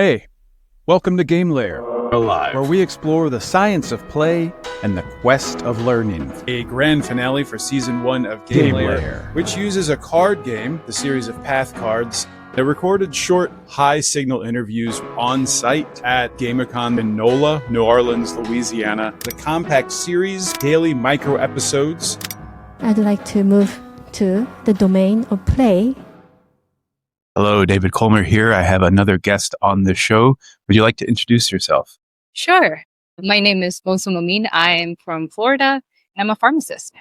Hey, welcome to GameLayer, Alive. where we explore the science of play and the quest of learning. A grand finale for Season 1 of GameLayer, which uses a card game, the series of path cards, that recorded short, high-signal interviews on-site at GameCon in NOLA, New Orleans, Louisiana. The compact series, daily micro-episodes. I'd like to move to the domain of play. Hello, David Colmer here. I have another guest on the show. Would you like to introduce yourself? Sure. My name is Mosam Amin. I'm from Florida, and I'm a pharmacist.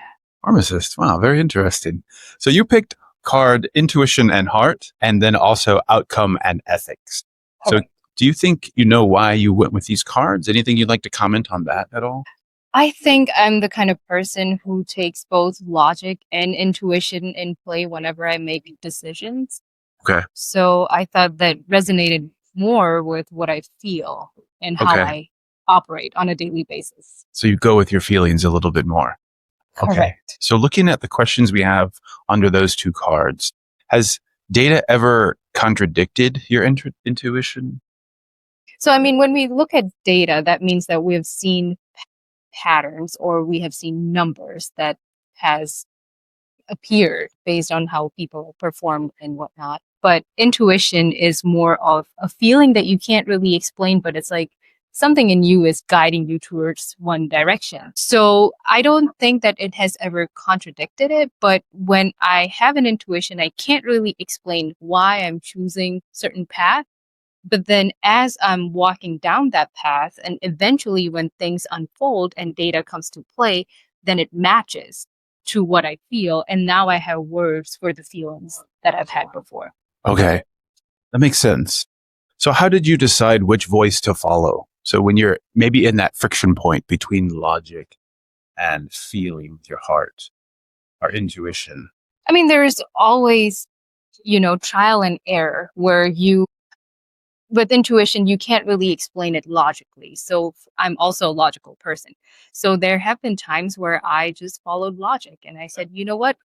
Pharmacist. Wow, very interesting. So you picked card intuition and heart, and then also outcome and ethics. So do you think you know why you went with these cards? Anything you'd like to comment on that at all? I think I'm the kind of person who takes both logic and intuition in play whenever I make decisions. Okay. So I thought that resonated more with what I feel and how I operate on a daily basis. So you go with your feelings a little bit more. Correct. Okay. So looking at the questions we have under those two cards, has data ever contradicted your intuition? So, I mean, when we look at data, that means that we have seen patterns or we have seen numbers that has appeared based on how people perform and whatnot. But intuition is more of a feeling that you can't really explain, but it's like something in you is guiding you towards one direction. So I don't think that it has ever contradicted it. But when I have an intuition, I can't really explain why I'm choosing certain path. But then as I'm walking down that path and eventually when things unfold and data comes to play, then it matches to what I feel. And now I have words for the feelings that I've had before. Okay. That makes sense. So how did you decide which voice to follow? So when you're maybe in that friction point between logic and feeling with your heart or intuition. I mean, there is always, trial and error where with intuition, you can't really explain it logically. So I'm also a logical person. So there have been times where I just followed logic and I said, you know what?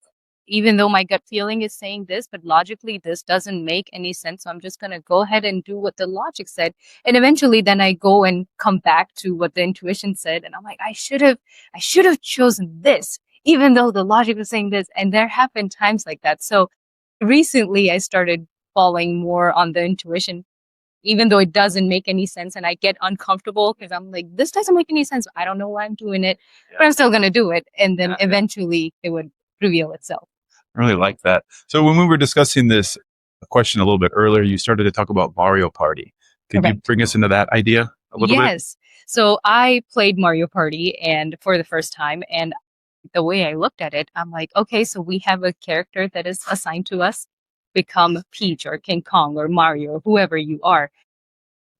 Even though my gut feeling is saying this, but logically this doesn't make any sense. So I'm just going to go ahead and do what the logic said. And eventually then I go and come back to what the intuition said. And I'm like, I should have chosen this, even though the logic was saying this. And there have been times like that. So recently I started falling more on the intuition, even though it doesn't make any sense. And I get uncomfortable because I'm like, this doesn't make any sense. I don't know why I'm doing it, but I'm still going to do it. And then eventually it would reveal itself. I really like that. So when we were discussing this question a little bit earlier, you started to talk about Mario Party. Could you bring us into that idea a little bit? Yes. So I played Mario Party and for the first time, and the way I looked at it, I'm like, okay, so we have a character that is assigned to us, become Peach or King Kong or Mario or whoever you are.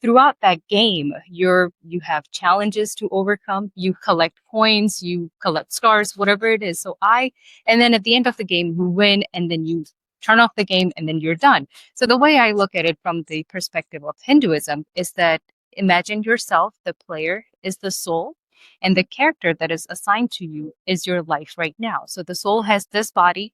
Throughout that game, you have challenges to overcome. You collect points, you collect stars, whatever it is. And then at the end of the game, you win, and then you turn off the game, and then you're done. So the way I look at it from the perspective of Hinduism is that imagine yourself, the player is the soul, and the character that is assigned to you is your life right now. So the soul has this body,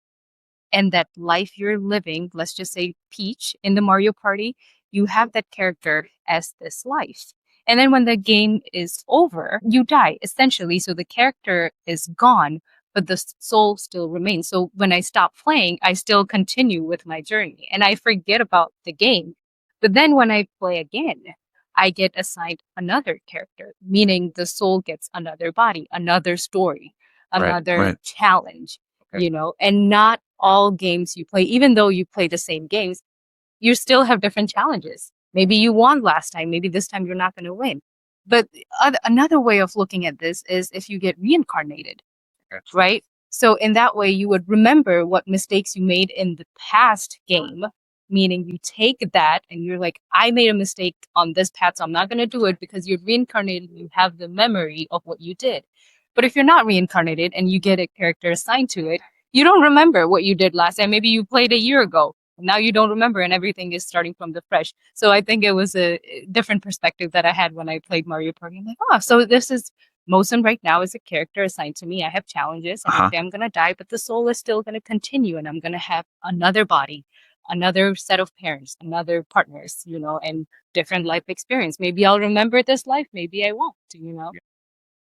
and that life you're living, let's just say Peach in the Mario Party, you have that character as this life. And then when the game is over, you die, essentially. So the character is gone, but the soul still remains. So when I stop playing, I still continue with my journey and I forget about the game. But then when I play again, I get assigned another character, meaning the soul gets another body, another story, another challenge, and not all games you play, even though you play the same games, you still have different challenges. Maybe you won last time. Maybe this time you're not going to win. But another way of looking at this is if you get reincarnated, right? So in that way, you would remember what mistakes you made in the past game, meaning you take that and you're like, I made a mistake on this path, so I'm not going to do it because you're reincarnated. You have the memory of what you did. But if you're not reincarnated and you get a character assigned to it, you don't remember what you did last time. Maybe you played a year ago. Now you don't remember and everything is starting from the fresh. So I think it was a different perspective that I had when I played Mario Party. I'm like, so this is Mosam right now is a character assigned to me. I have challenges and okay, I'm going to die, but the soul is still going to continue and I'm going to have another body, another set of parents, another partners, and different life experience. Maybe I'll remember this life, maybe I won't.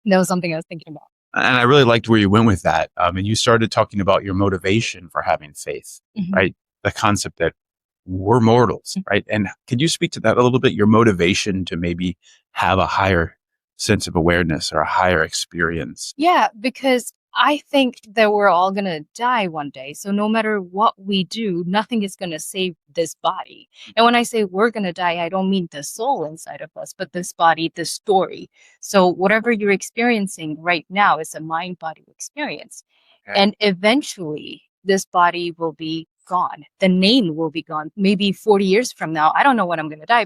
That was something I was thinking about. And I really liked where you went with that. And you started talking about your motivation for having faith, Mhm. right? The concept that we're mortals, right? And could you speak to that a little bit? Your motivation to maybe have a higher sense of awareness or a higher experience. Yeah, because I think that we're all going to die one day. So no matter what we do, nothing is going to save this body. And when I say we're going to die, I don't mean the soul inside of us, but this body, this story. So whatever you're experiencing right now is a mind-body experience. Okay. And eventually, this body will be gone. The name will be gone. Maybe 40 years from now, I don't know when I'm going to die.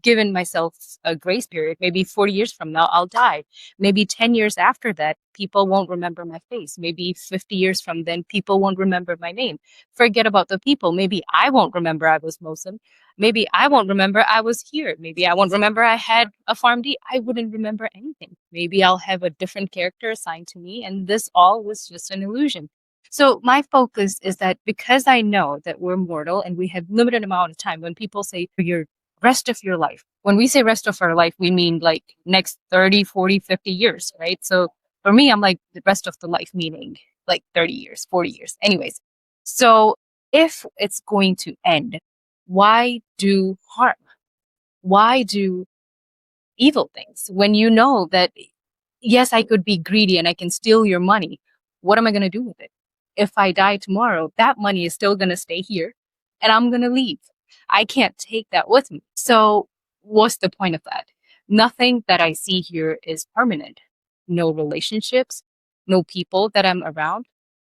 Given myself a grace period, maybe 40 years from now, I'll die. Maybe 10 years after that, people won't remember my face. Maybe 50 years from then, people won't remember my name. Forget about the people. Maybe I won't remember I was Mosam. Maybe I won't remember I was here. Maybe I won't remember I had a farm D. I wouldn't remember anything. Maybe I'll have a different character assigned to me, and this all was just an illusion. So my focus is that because I know that we're mortal and we have limited amount of time, when people say you're rest of your life. When we say rest of our life, we mean like next 30, 40, 50 years, right? So for me, I'm like the rest of the life, meaning like 30 years, 40 years. Anyways, so if it's going to end, why do harm? Why do evil things when you know that, yes, I could be greedy and I can steal your money? What am I going to do with it? If I die tomorrow, that money is still going to stay here and I'm going to leave. I can't take that with me. So what's the point of that? Nothing that I see here is permanent. No relationships, no people that I'm around,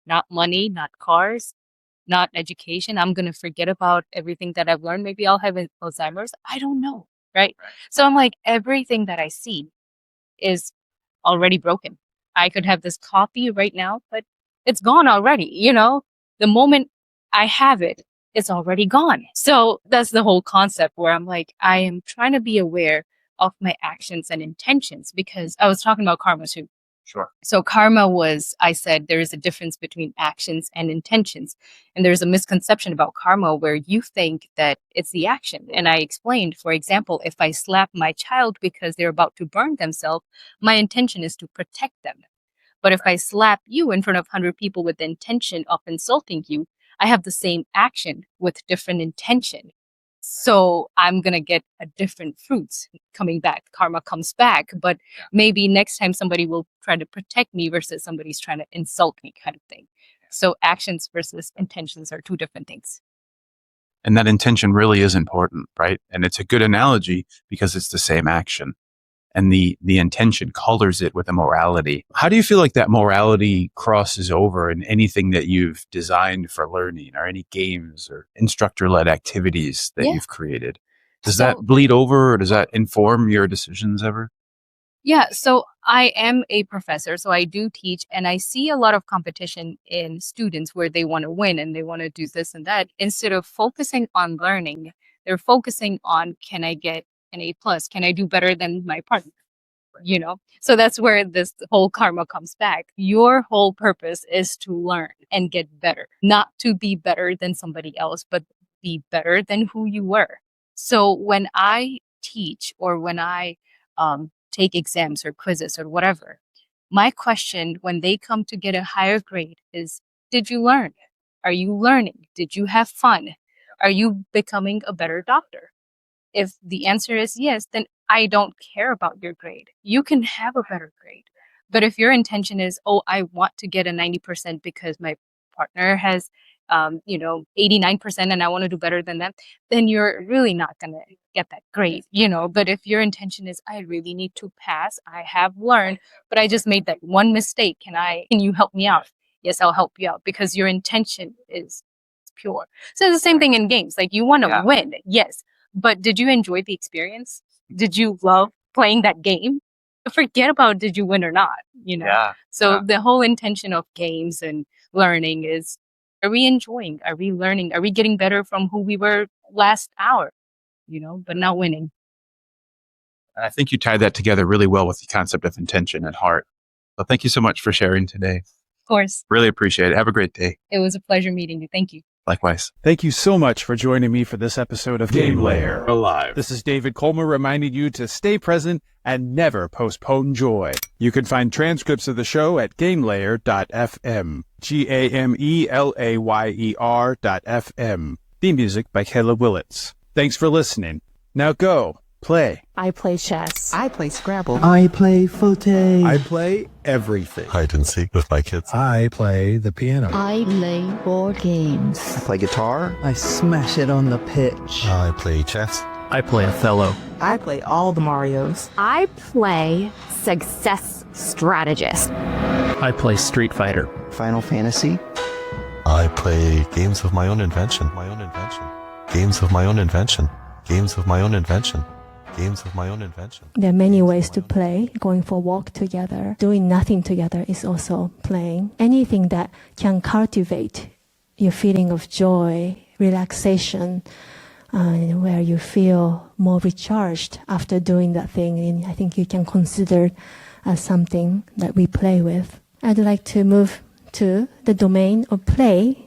not money, not cars, not education. I'm going to forget about everything that I've learned. Maybe I'll have Alzheimer's. I don't know. Right? So I'm like, everything that I see is already broken. I could have this coffee right now, but it's gone already. The moment I have it, it's already gone. So that's the whole concept where I'm like, I am trying to be aware of my actions and intentions, because I was talking about karma too. Sure. So karma was, I said, there is a difference between actions and intentions. And there's a misconception about karma where you think that it's the action. And I explained, for example, if I slap my child because they're about to burn themselves, my intention is to protect them. But if I slap you in front of 100 people with the intention of insulting you, I have the same action with different intention. So I'm going to get a different fruits coming back. Karma comes back, but maybe next time somebody will try to protect me versus somebody's trying to insult me, kind of thing. So actions versus intentions are two different things. And that intention really is important, right? And it's a good analogy because it's the same action. And the intention colors it with a morality. How do you feel like that morality crosses over in anything that you've designed for learning, or any games or instructor-led activities that you've created? Does that bleed over, or does that inform your decisions ever? Yeah, so I am a professor, so I do teach, and I see a lot of competition in students where they want to win and they want to do this and that. Instead of focusing on learning, they're focusing on, can I get an A+? Can I do better than my partner? So that's where this whole karma comes back. Your whole purpose is to learn and get better, not to be better than somebody else, but be better than who you were. So when I teach, or when I take exams or quizzes or whatever, my question when they come to get a higher grade is, did you learn? Are you learning? Did you have fun? Are you becoming a better doctor? If the answer is yes, then I don't care about your grade. You can have a better grade. But if your intention is, oh, I want to get a 90% because my partner has, 89% and I want to do better than them, then you're really not going to get that grade, But if your intention is, I really need to pass, I have learned, but I just made that one mistake. Can you help me out? Yes, I'll help you out, because your intention is pure. So it's the same thing in games. Like, you want to win, yes. But did you enjoy the experience? Did you love playing that game? Forget about did you win or not, So the whole intention of games and learning is, are we enjoying? Are we learning? Are we getting better from who we were last hour, but not winning? I think you tied that together really well with the concept of intention and heart. So thank you so much for sharing today. Of course. Really appreciate it. Have a great day. It was a pleasure meeting you. Thank you. Likewise. Thank you so much for joining me for this episode of GAMELAYER. Alive. This is David Colmer reminding you to stay present and never postpone joy. You can find transcripts of the show at GAMELAYER.fm. GAMELAYER.fm. Theme music by Kayla Willits. Thanks for listening. Now go. Play. I play chess. I play Scrabble. I play fauteuil. I play everything. Hide and seek with my kids. I play the piano. I play board games. I play guitar. I smash it on the pitch. I play chess. I play Othello. I play all the Marios. I play Success Strategist. I play Street Fighter. Final Fantasy. I play games of my own invention. Games of my own invention. Games of my own invention. Games of my own invention. There are many ways to play. Going for a walk together, doing nothing together is also playing. Anything that can cultivate your feeling of joy, relaxation, where you feel more recharged after doing that thing, and I think you can consider as something that we play with. I'd like to move to the domain of play